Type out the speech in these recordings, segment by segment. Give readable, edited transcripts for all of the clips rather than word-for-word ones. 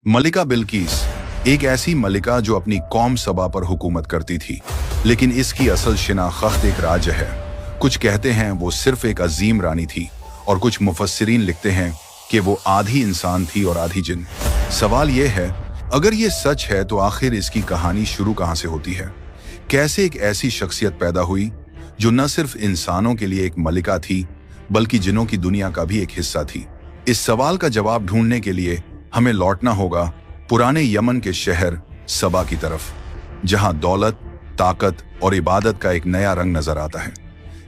मलिका बिल्किस एक ऐसी मलिका जो अपनी कौम सबा पर हुकूमत करती थी, लेकिन इसकी असल शिनाख्त एक राज्य है। कुछ कहते हैं वो सिर्फ एक अजीम रानी थी और कुछ मुफस्सिरीन लिखते हैं कि वो आधी इंसान थी और आधी जिन। सवाल ये है, अगर ये सच है तो आखिर इसकी कहानी शुरू कहाँ से होती है? कैसे एक ऐसी शख्सियत पैदा हुई जो न सिर्फ इंसानों के लिए एक मलिका थी बल्कि जिनों की दुनिया का भी एक हिस्सा थी? इस सवाल का जवाब ढूंढने के लिए हमें लौटना होगा पुराने यमन के शहर सबा की तरफ, जहां दौलत, ताकत और इबादत का एक नया रंग नजर आता है,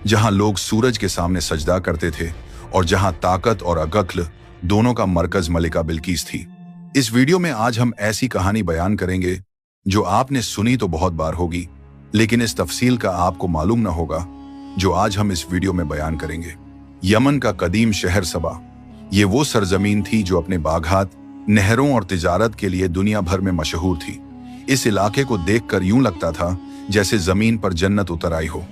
जहां लोग सूरज के सामने सजदा करते थे और जहां ताकत और अक्ल दोनों का मरकज मलिका बिल्किस थी। इस वीडियो में आज हम ऐसी कहानी बयान करेंगे जो आपने सुनी तो बहुत बार होगी, लेकिन इस तफसील का आपको मालूम ना होगा जो आज हम इस वीडियो में बयान करेंगे। यमन का कदीम शहर सबा, ये वो सरजमीन थी जो अपने बागात, नहरों और तिजारत के लिए दुनिया भर में मशहूर थी। इस इलाके को देखकर यूं लगता था जैसे जमीन पर जन्नत उतर आई हो,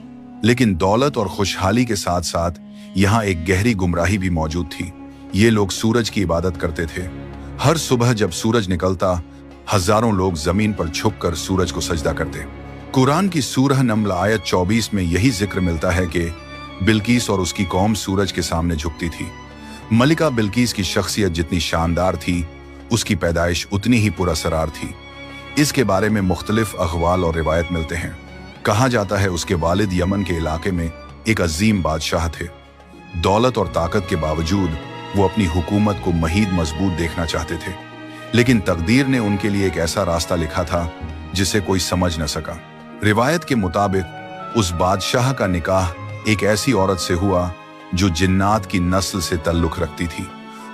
लेकिन दौलत और खुशहाली के साथ साथ यहाँ एक गहरी गुमराही भी मौजूद थी। ये लोग सूरज की इबादत करते थे। हर सुबह जब सूरज निकलता, हजारों लोग जमीन पर झुककर सूरज को सजदा करते। कुरान की सूरह नम्ल आयत 24 में यही जिक्र मिलता है कि बिल्किस और उसकी कौम सूरज के सामने झुकती थी। मलिका बिल्किस की शख्सियत जितनी शानदार थी, उसकी पैदाइश उतनी ही पुरअसरार थी। इसके बारे में मुख्तलिफ अखवाल और रिवायत मिलते हैं। कहा जाता है उसके वालिद यमन के इलाके में एक अजीम बादशाह थे। दौलत और ताकत के बावजूद वो अपनी हुकूमत को महीद मजबूत देखना चाहते थे, लेकिन तकदीर ने उनके लिए एक ऐसा रास्ता लिखा था जिसे कोई समझ न सका। रिवायत के मुताबिक उस बादशाह का निकाह एक ऐसी औरत से हुआ जो जिन्नात की नस्ल से ताल्लुक रखती थी।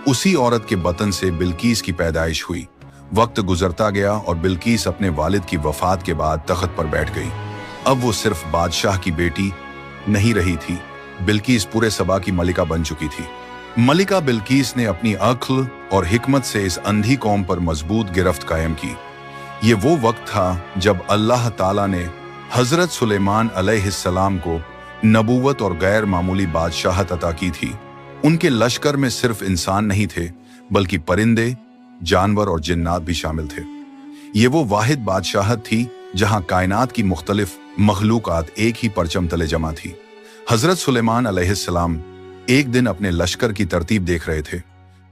उसी औरत के बतन से बिल्किस की पैदाइश हुई। वक्त गुजरता गया और बिल्किस अपने वालिद की वफात के बाद तख्त पर बैठ गई। अब वो सिर्फ बादशाह की बेटी नहीं रही थी, बिल्किस पूरे सबा की मलिका बन चुकी थी। मलिका बिल्किस ने अपनी अक्ल और हिकमत से इस अंधी कौम पर मजबूत गिरफ्त कायम की। ये वो वक्त था जब अल्लाह ताला ने हजरत सुलेमान अलैहिस्सलाम को नबूवत और गैर मामूली बादशाहत अता की थी। उनके लश्कर में सिर्फ इंसान नहीं थे बल्कि परिंदे, जानवर और जिन्नात भी शामिल थे। ये वो वाहिद बादशाहत थी जहां कायनात की मुख्तलिफ मखलूकात एक ही परचम तले जमा थी। हजरत सुलेमान अलैहिस्सलाम एक दिन अपने लश्कर की तरतीब देख रहे थे।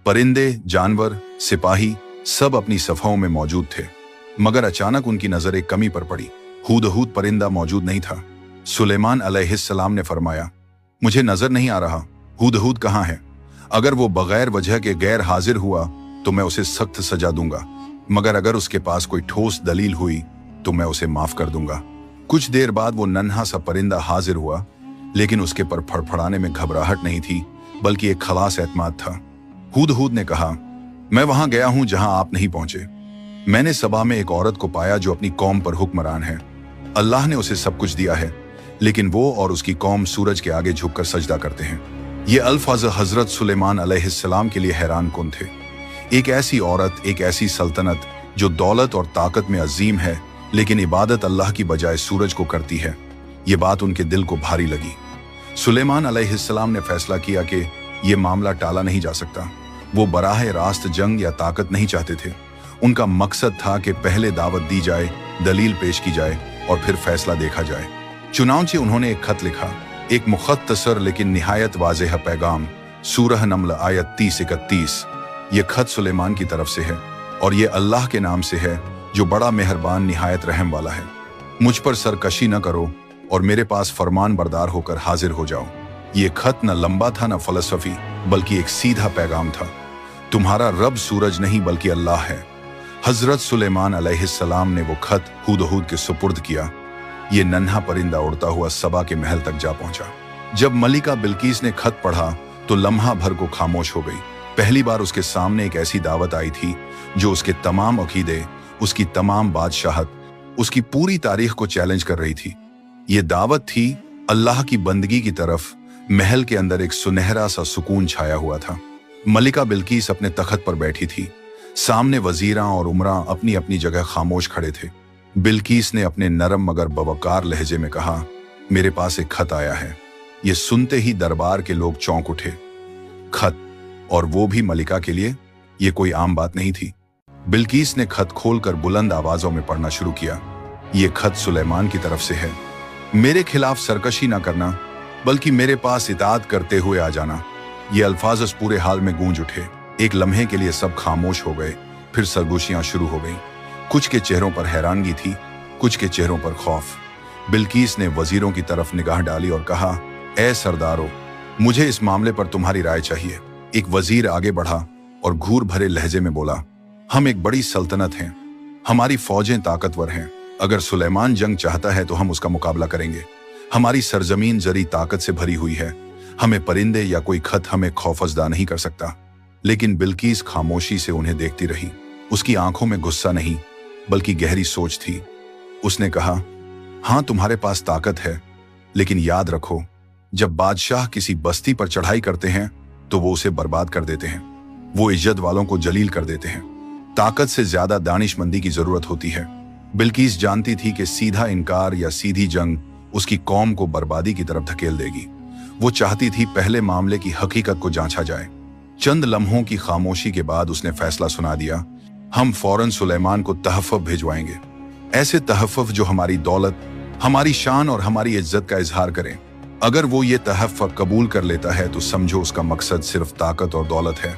परिंदे, जानवर, सिपाही सब अपनी सफाओं में मौजूद थे, मगर अचानक उनकी नजर एक कमी पर पड़ी। हुदहुद परिंदा मौजूद नहीं था। सुलेमान अलैहिस्सलाम ने फरमाया, मुझे नजर नहीं आ रहा, हुदहुद कहाँ है? अगर वो बगैर वजह के गैर हाजिर हुआ तो मैं उसे सख्त सजा दूंगा, मगर अगर उसके पास कोई ठोस दलील हुई तो मैं उसे माफ कर दूंगा। कुछ देर बाद वो नन्हा सा परिंदा हाजिर हुआ, लेकिन उसके पर फड़फड़ाने में घबराहट नहीं थी बल्कि एक खलास एतमाद था। हुदहुद ने कहा, मैं वहां गया हूं जहां आप नहीं पहुंचे। मैंने सबा में एक औरत को पाया जो अपनी कौम पर हुक्मरान है। अल्लाह ने उसे सब कुछ दिया है, लेकिन वो और उसकी कौम सूरज के आगे झुककर सजदा करते हैं। ये अल्फाज हजरत सुलेमान अलैहिस्सलाम के लिए हैरान कुन थे। एक ऐसी औरत, एक ऐसी सल्तनत जो दौलत और ताकत में अजीम है, लेकिन इबादत अल्लाह की बजाय सूरज को करती है। ये बात उनके दिल को भारी लगी। सुलेमान अलैहिस्सलाम ने फैसला किया कि ये मामला टाला नहीं जा सकता। वो बराह रास्त जंग या ताकत नहीं चाहते थे। उनका मकसद था कि पहले दावत दी जाए, दलील पेश की जाए और फिर फैसला देखा जाए। चुनांचे उन्होंने एक खत लिखा, एक मुख्तसर लेकिन निहायत वाज़ेह पैगाम। सूरह नम्ल आयत 30-31। ये खत सुलेमान की तरफ से है और ये अल्लाह के नाम से है जो बड़ा मेहरबान निहायत रहम वाला है। मुझ पर सरकशी न करो और मेरे पास फरमान बरदार होकर हाजिर हो जाओ। ये खत न लंबा था न फलसफी, बल्कि एक सीधा पैगाम था। तुम्हारा रब सूरज नहीं बल्कि अल्लाह है। हजरत सुलेमान अलैहिस्सलाम ने वो खत हुदहुद के सुपुर्द किया। ये नन्हा परिंदा उड़ता हुआ सबा के महल तक जा पहुंचा। जब मलिका बिल्किस ने खत पढ़ा तो लम्हा भर को खामोश हो गई। पहली बार उसके सामने एक ऐसी दावत आई थी जो उसके तमाम अकीदे, उसकी तमाम बादशाहत, उसकी पूरी तारीख को चैलेंज कर रही थी। ये दावत थी अल्लाह की बंदगी की तरफ। महल के अंदर एक सुनहरा सा सुकून छाया हुआ था। मलिका बिल्किस अपने तख्त पर बैठी थी। सामने वजीरां और उमरा अपनी अपनी जगह खामोश खड़े थे। बिल्किस ने अपने नरम मगर बवकार लहजे में कहा, मेरे पास एक खत आया है। ये सुनते ही दरबार के लोग चौंक उठे। खत, और वो भी मलिका के लिए? ये कोई आम बात नहीं थी। बिल्कीस ने खत खोलकर बुलंद आवाजों में पढ़ना शुरू किया। ये खत सुलेमान की तरफ से है। मेरे खिलाफ सरकशी ना करना, बल्कि मेरे पास इताअत करते हुए आ जाना। ये अल्फाज उस पूरे हाल में गूंज उठे। एक लम्हे के लिए सब खामोश हो गए, फिर सरगोशियां शुरू हो गईं। कुछ के चेहरों पर हैरानगी थी, कुछ के चेहरों पर खौफ। बिल्कीस ने वजीरों की तरफ निगाह डाली और कहा, ए सरदारों, मुझे इस मामले पर तुम्हारी राय चाहिए। एक वजीर आगे बढ़ा और घूर भरे लहजे में बोला, हम एक बड़ी सल्तनत हैं, हमारी फौजें ताकतवर हैं। अगर सुलेमान जंग चाहता है तो हम उसका मुकाबला करेंगे। हमारी सरजमीन जरी ताकत से भरी हुई है, हमें परिंदे या कोई खत हमें खौफजदा नहीं कर सकता। लेकिन बिल्कीस खामोशी से उन्हें देखती रही। उसकी आंखों में गुस्सा नहीं, बल्कि गहरी सोच थी। उसने कहा, हाँ, तुम्हारे पास ताकत है, लेकिन याद रखो, जब बादशाह किसी बस्ती पर चढ़ाई करते हैं तो वो उसे बर्बाद कर देते हैं। वो इज्जत वालों को जलील कर देते हैं। ताकत से ज्यादा दानिशमंदी की जरूरत होती है। बिल्कीस जानती थी कि सीधा इनकार या सीधी जंग उसकी कौम को बर्बादी की तरफ धकेल देगी। वो चाहती थी पहले मामले की हकीकत को जांचा जाए। चंद लम्हों की खामोशी के बाद उसने फैसला सुना दिया, हम फौरन सुलेमान को तहफ़्फ़ुज़ भिजवाएंगे। ऐसे तहफ़्फ़ुज़ जो हमारी दौलत, हमारी शान और हमारी इज्जत का इजहार करें। अगर वो ये तहफ़्फ़ुज़ कबूल कर लेता है तो समझो उसका मकसद सिर्फ ताकत और दौलत है,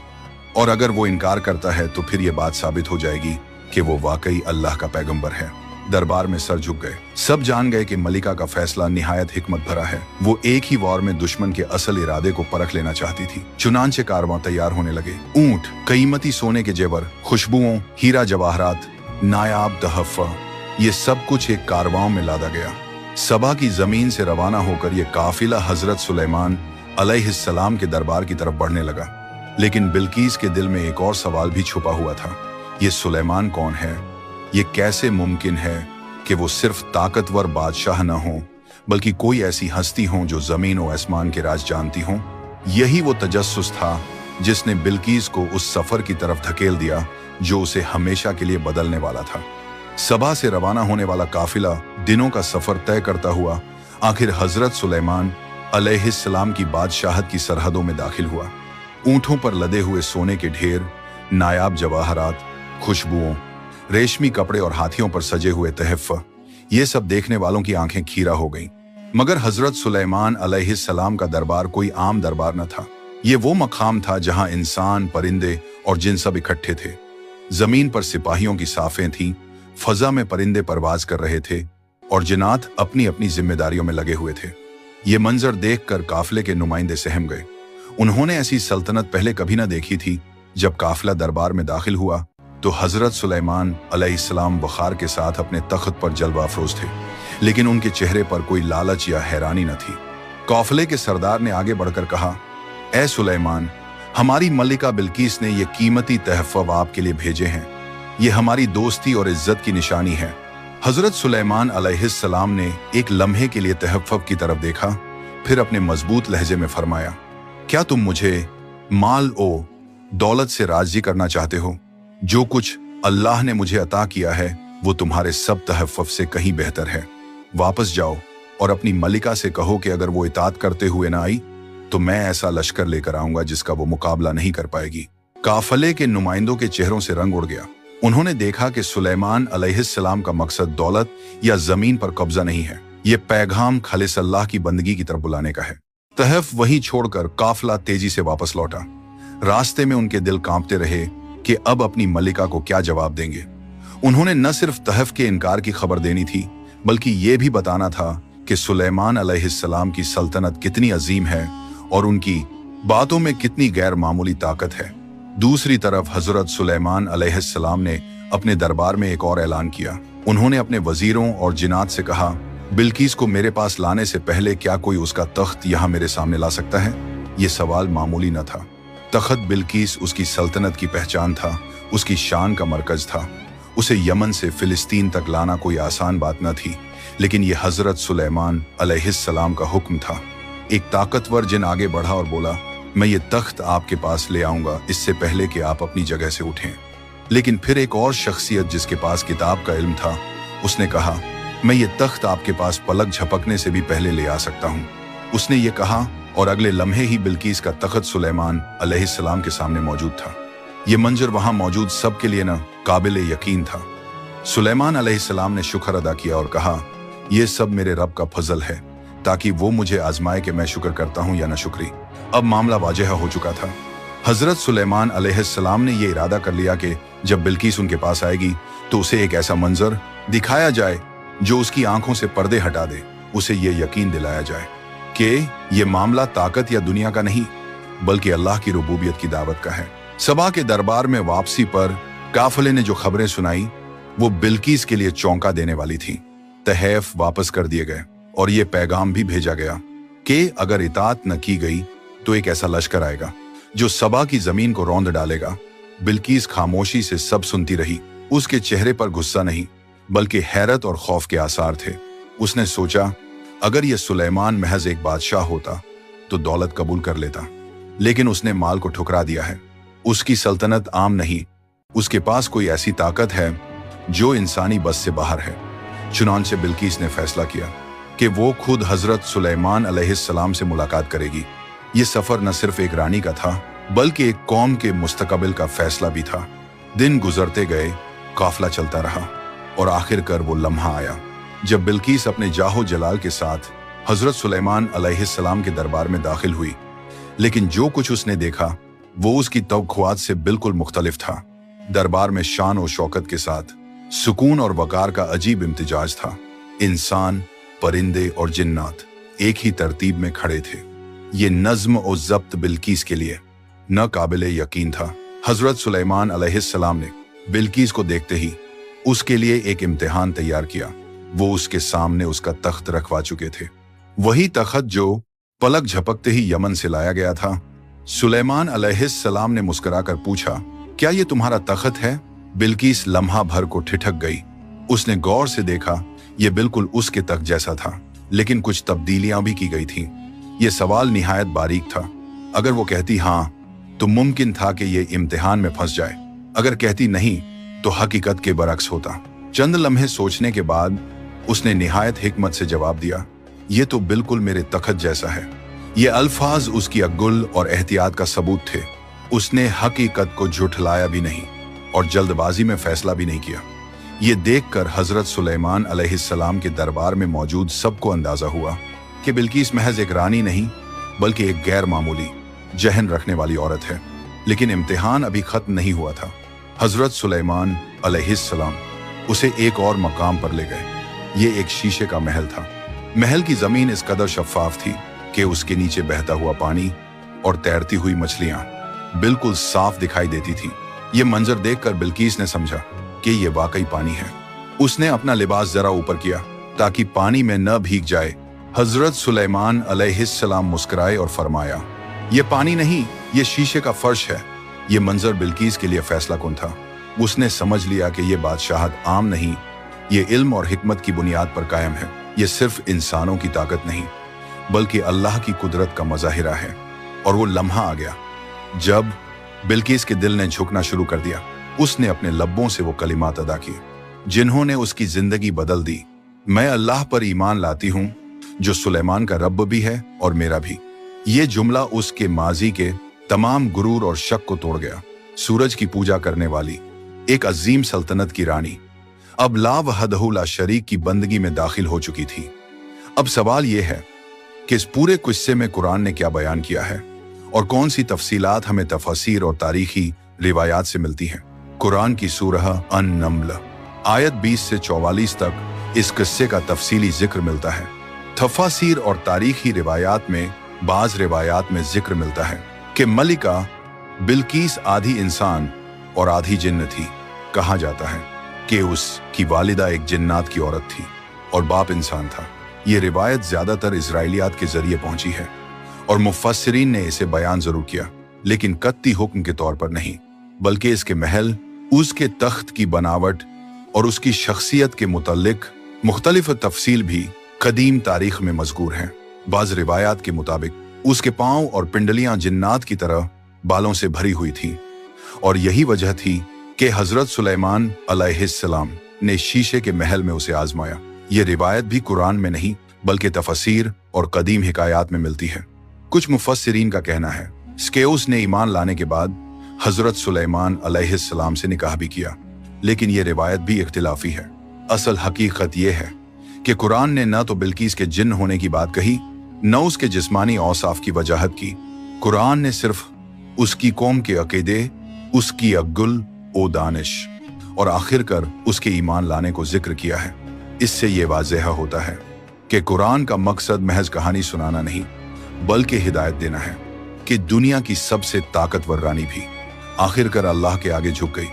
और अगर वो इनकार करता है तो फिर ये बात साबित हो जाएगी कि वो वाकई अल्लाह का पैगंबर है। दरबार में सर झुक गए। सब जान गए कि मलिका का फैसला निहायत हिकमत भरा है। वो एक ही वार में दुश्मन के असल इरादे को परख लेना चाहती थी। चुनांचे कारवां तैयार होने लगे। ऊंट, कीमती सोने के जेवर, खुशबुओं, हीरा जवाहरात, नायाब तहफ़्फ़ुज़, ये सब कुछ एक कारवां में लादा गया। सबा की जमीन से रवाना होकर ये काफिला हजरत सुलेमान अलैहिस्सलाम के दरबार की तरफ बढ़ने लगा। लेकिन बिल्कीस के दिल में एक और सवाल भी छुपा हुआ था, ये सुलेमान कौन है? ये कैसे मुमकिन है कि वो सिर्फ ताकतवर बादशाह न हो, बल्कि कोई ऐसी हस्ती हो जो जमीन और आसमान के राज जानती हो? यही वो तजस्सुस था जिसने बिल्कीस को उस सफर की तरफ धकेल दिया जो उसे हमेशा के लिए बदलने वाला था। सबा से रवाना होने वाला काफिला दिनों का सफर तय करता हुआ आखिर हजरत सुलेमान अलैहिस्सलाम की बादशाहत की सरहदों में दाखिल हुआ। ऊंटों पर लदे हुए सोने के ढेर, नायाब जवाहरात, खुशबुओं, रेशमी कपड़े और हाथियों पर सजे हुए तहफ़्फ़ुज़, ये सब देखने वालों की आंखें खीरा हो गईं। मगर हजरत सुलेमान अलैहिस्सलाम का दरबार कोई आम दरबार न था। ये वो मकाम था जहां इंसान, परिंदे और जिन सब इकट्ठे थे। जमीन पर सिपाहियों की साफें थीं, फजा में परिंदे परवाज कर रहे थे और जिन्नात अपनी अपनी जिम्मेदारियों में लगे हुए थे। ये मंजर देखकर काफिले के नुमाइंदे सहम गए। उन्होंने ऐसी सल्तनत पहले कभी न देखी थी। जब काफिला दरबार में दाखिल हुआ तो हजरत सुलेमान अलैहिस्सलाम वखार के साथ अपने तख्त पर जलवा अफरोज थे, लेकिन उनके चेहरे पर कोई लालच या हैरानी न थी। काफिले के सरदार ने आगे बढ़कर कहा, ए सुलेमान, हमारी मलिका बिल्कीस ने ये कीमती तहफ़्फ़ुज़ आपके लिए भेजे हैं। ये हमारी दोस्ती और इज्जत की निशानी है। हजरत सुलेमान अलैहिस्सलाम ने एक लम्हे के लिए तहफ़्फ़ुज़ की तरफ देखा, फिर अपने मजबूत लहजे में फरमाया, क्या तुम मुझे माल ओ दौलत से राज़ी करना चाहते हो? जो कुछ अल्लाह ने मुझे अता किया है वो तुम्हारे सब तहफ़्फ़ुज़ से कहीं बेहतर है। वापस जाओ और अपनी मलिका से कहो कि अगर वो इताअत करते हुए ना आई तो मैं ऐसा लश्कर लेकर आऊंगा जिसका वो मुकाबला नहीं कर पाएगी। काफिले के नुमाइंदों के चेहरों से रंग उड़ गया। उन्होंने देखा कि सुलेमान अलैहिस्सलाम का मकसद दौलत या जमीन पर कब्जा नहीं है। ये पैगाम खालिस अल्लाह की बंदगी की तरफ बुलाने का है। तहफ़्फ़ुज़ वहीं छोड़कर काफिला तेजी से वापस लौटा। रास्ते में उनके दिल कांपते रहे कि अब अपनी मलिका को क्या जवाब देंगे। उन्होंने न सिर्फ तहफ़्फ़ुज़ के इनकार की खबर देनी थी, बल्कि ये भी बताना था कि सुलेमान अलैहिस्सलाम की सल्तनत कितनी अजीम है और उनकी बातों में कितनी गैर मामूली ताकत है। दूसरी तरफ हजरत सुलेमान अलैहिस्सलाम ने अपने दरबार में एक और ऐलान किया। उन्होंने अपने वजीरों और जिनात से कहा, बिल्कीस को मेरे पास लाने से पहले क्या कोई उसका तख्त यहाँ मेरे सामने ला सकता है? ये सवाल मामूली न था। तख्त बिल्कीस उसकी सल्तनत की पहचान था, उसकी शान का मरकज था। उसे यमन से फिलिस्तीन तक लाना कोई आसान बात न थी, लेकिन ये हजरत सुलेमान अलैहिस्सलाम का हुक्म था। एक ताकतवर जिन आगे बढ़ा और बोला, मैं ये तख्त आपके पास ले आऊंगा इससे पहले कि आप अपनी जगह से उठें। लेकिन फिर एक और शख्सियत जिसके पास किताब का इल्म था, उसने कहा, मैं ये तख्त आपके पास पलक झपकने से भी पहले ले आ सकता हूँ। उसने ये कहा और अगले लम्हे ही बिल्कीस का तख्त सुलेमान अलैहिस्सलाम के सामने मौजूद था। ये मंजर वहां मौजूद सबके लिए न काबिल यकीन था। सुलेमान अलैहिस्सलाम ने शुक्र अदा किया और कहा, यह सब मेरे रब का फजल है, ताकि वो मुझे आजमाए कि मैं शुक्र करता हूं या न शुक्री। अब मामला वाजह हो चुका था। हजरत सुलेमान अलैहिस्सलाम ने यह इरादा कर लिया कि जब बिल्किस उनके पास आएगी तो उसे एक ऐसा मंजर दिखाया जाए जो उसकी आंखों से पर्दे हटा दे। उसे यह यकीन दिलाया जाए कि यह मामला ताकत या दुनिया का नहीं, बल्कि अल्लाह की रुबूबियत की दावत का है। सबा के दरबार में वापसी पर काफिले ने जो खबरें सुनाई वो बिल्किस के लिए चौंका देने वाली थी। तहैफ वापस कर दिए गए और ये पैगाम भी भेजा गया कि अगर इताअत न की गई तो एक ऐसा लश्कर आएगा जो सबा की जमीन को रौंद डालेगा। बिल्किस खामोशी से सब सुनती रही। उसके चेहरे पर गुस्सा नहीं, बल्कि हैरत और खौफ के आसार थे। उसने सोचा, अगर यह सुलेमान महज एक बादशाह होता तो दौलत कबूल कर लेता, लेकिन उसने माल को ठुकरा दिया है। उसकी सल्तनत आम नहीं, उसके पास कोई ऐसी ताकत है जो इंसानी बस से बाहर है। चुनांचे बिल्किस ने फैसला किया कि वो खुद हजरत सुलेमान अलैहिस्सलाम से मुलाकात करेगी। ये सफर न सिर्फ एक रानी का था, बल्कि एक कौम के मुस्तकबिल का फैसला भी था। दिन गुजरते गए, काफिला चलता रहा और आखिरकार वो लम्हा आया जब बिल्किस अपने जाहो जलाल के साथ हजरत सुलेमान अलैहिस्सलाम के दरबार में दाखिल हुई। लेकिन जो कुछ उसने देखा वो उसकी तवक्कुआत से बिल्कुल मुख्तलिफ था। दरबार में शान और शौकत के साथ सुकून और वकार का अजीब इम्तिजाज था। इंसान, परिंदे और जिन्नात एक ही तरतीब में खड़े थे। ये नज्म और ज़ब्त बिल्किस के लिए न काबिले यकीन था। हजरत सुलेमान अलैहिस्सलाम ने बिल्किस को देखते ही उसके लिए एक इम्तिहान तैयार किया। वो उसके सामने उसका तख्त रखवा चुके थे, वही तख्त जो पलक झपकते ही यमन से लाया गया था। सुलेमान अलैहिस्सलाम ने मुस्कुराकर पूछा, क्या ये तुम्हारा तख्त है? बिल्किस लम्हा भर को ठिठक गई। उसने गौर से देखा, यह बिल्कुल उसके तख्त जैसा था, लेकिन कुछ तब्दीलियां भी की गई थीं। यह सवाल निहायत बारीक था। अगर वो कहती हाँ तो मुमकिन था कि ये इम्तिहान में फंस जाए, अगर कहती नहीं तो हकीकत के बरक्स होता। चंद लम्हे सोचने के बाद उसने निहायत हिकमत से जवाब दिया, ये तो बिल्कुल मेरे तख्त जैसा है। ये अल्फाज उसकी अक्ल और एहतियात का सबूत थे। उसने हकीकत को झुठलाया भी नहीं और जल्दबाजी में फैसला भी नहीं किया। ये देखकर हजरत सुलेमान अलैहिस्सलाम के दरबार में मौजूद सबको अंदाजा हुआ कि बिल्किस महज एक रानी नहीं, बल्कि एक गैर मामूली जहन रखने वाली औरत है। लेकिन इम्तिहान अभी खत्म नहीं हुआ था। हजरत सुलेमान अलैहिस्सलाम उसे एक और मकाम पर ले गए। ये एक शीशे का महल था। महल की जमीन इस कदर शफाफ थी कि उसके नीचे बहता हुआ पानी और तैरती हुई मछलियां बिल्कुल साफ दिखाई देती थी। ये मंजर देखकर बिल्किस ने समझा कि ये वाकई पानी है। उसने अपना लिबास जरा ऊपर किया ताकि पानी में न भीग जाए। हजरत सुलेमान अलैहिस्सलाम मुस्कुराए और फरमाया, ये पानी नहीं, ये शीशे का फर्श है। ये मंजर बिल्किस के लिए फैसला कुन था। उसने समझ लिया कि ये बादशाहत आम नहीं, ये इल्म और हिकमत की बुनियाद पर कायम है। ये सिर्फ इंसानों की ताकत नहीं, बल्कि अल्लाह की कुदरत का मज़ाहिरा है। और वो लम्हा आ गया जब बिल्किस के दिल ने झुकना शुरू कर दिया। उसने अपने लब्बों से वो कलिमात अदा किए जिन्होंने उसकी जिंदगी बदल दी। मैं अल्लाह पर ईमान लाती हूँ जो सुलेमान का रब भी है और मेरा भी। ये जुमला उसके माजी के तमाम गुरूर और शक को तोड़ गया। सूरज की पूजा करने वाली एक अजीम सल्तनत की रानी अब ला वहदहु ला शरीक की बंदगी में दाखिल हो चुकी थी। अब सवाल यह है कि इस पूरे किस्से में कुरान ने क्या बयान किया है और कौन सी तफसीलात हमें तफसीर और तारीखी रिवायात से मिलती हैं। कुरान की सूरह अन-नम्ल आयत 20 से 44 तक इस किस्से का तफसीली जिक्र मिलता है। तफसीर और तारीखी रिवायात में बाज रिवायात में जिक्र मिलता है कि मलिका बिल्किस आधी इंसान और आधी जिन्न थी। कहा जाता है कि उसकी वालिदा एक जिन्नात की औरत थी और बाप इंसान था। ये रिवायत ज्यादातर इजराइलियात के जरिए पहुंची है और मुफस्सिरीन ने इसे बयान जरूर किया, लेकिन कत्ती हुक्म के तौर पर नहीं, बल्कि इसके महल, उसके तख्त की बनावट और उसकी शख्सियत के मुतल्लिक मुख्तलिफ तफसील भी कदीम तारीख में मज़कूर हैं। बाज़ रिवायात के मुताबिक उसके पांव और पिंडलियां जिन्नात की तरह बालों से भरी हुई थीं और यही वजह थी कि हजरत सुलेमान अलैहिस्सलाम ने शीशे के महल में उसे आजमाया। ये रिवायत भी कुरान में नहीं, बल्कि तफसीर और कदीम हिकायात में मिलती है। कुछ मुफस्सिरीन का कहना है कि उसने ईमान लाने के बाद हजरत सुलेमान अलैहिस्सलाम से निकाह भी किया, लेकिन ये रिवायत भी इख्तिलाफी है। असल हकीकत ये है कि कुरान ने न तो बिल्कीस के जिन होने की बात कही, न उसके जिस्मानी औसाफ की वजाहत की। कुरान ने सिर्फ उसकी कौम के अकीदे, उसकी अक्ल ओ दानिश और आखिरकार उसके ईमान लाने को जिक्र किया है। इससे ये वाज़ेह होता है कि कुरान का मकसद महज कहानी सुनाना नहीं, बल्कि हिदायत देना है कि दुनिया की सबसे ताकतवर रानी भी आखिरकार अल्लाह के आगे झुक गई।